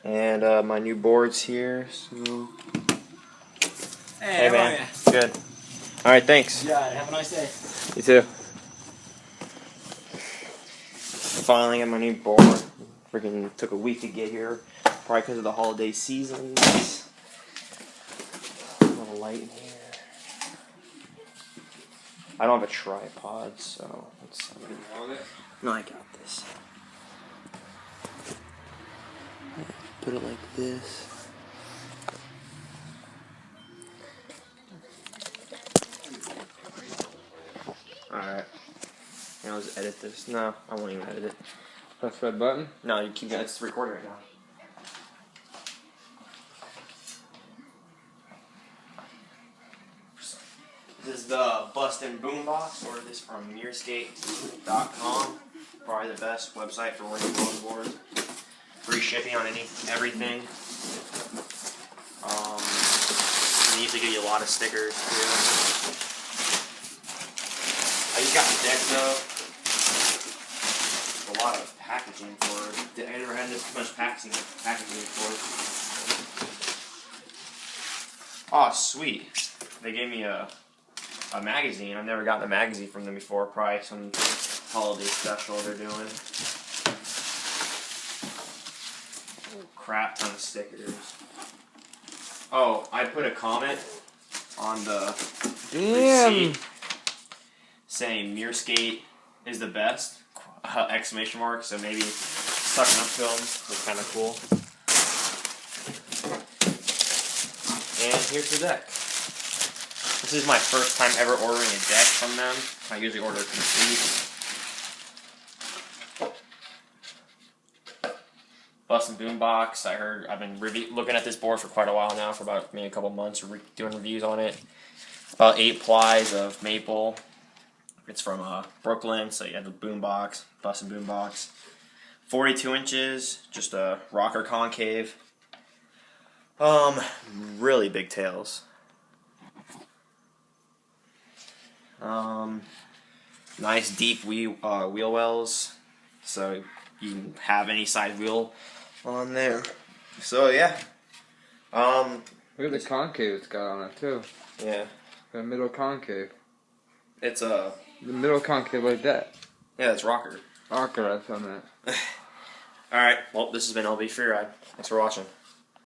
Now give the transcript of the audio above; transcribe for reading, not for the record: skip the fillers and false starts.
And my new board's here, so... Hey man. Good. Alright, thanks. Yeah, have a nice day. You too. Finally got my new board. Freaking took a week to get here. Probably because of the holiday seasons. A little light in here. I don't have a tripod, so let's... No, I got this. Put it like this. Alright. Now let's edit this. No, I won't even edit it. Press red button? No, you keep that. It's recording right now. This is the Bustin Boombox. Ordered this from Mirskate.com. Probably the best website for ordering longboards. Free shipping on everything. They usually give you a lot of stickers too. I just got the deck though. A lot of packaging for it. I never had this much packaging before. Oh, sweet. They gave me a magazine. I've never gotten a magazine from them before. Probably some holiday special they're doing. Crap ton of stickers. Oh, I put a comment on the receipt saying Mirskate is the best, exclamation mark, so maybe sucking up to them was kind of cool. And here's the deck. This is my first time ever ordering a deck from them. I usually order complete. Bustin Boombox. I've been looking at this board for quite a while now, for about maybe a couple months, doing reviews on it. It's about 8 plies of maple. It's from Brooklyn, so you have the boombox, Bustin Boombox. 42 inches, just a rocker concave. Really big tails. Nice deep wheel wells, so you can have any side wheel on there. So yeah. Look at the concave it's got on it too. Yeah. The middle concave. It's the middle concave like that. Yeah, it's rocker. Rocker, that's on that. Alright, well, this has been LBFreeride. Thanks for watching.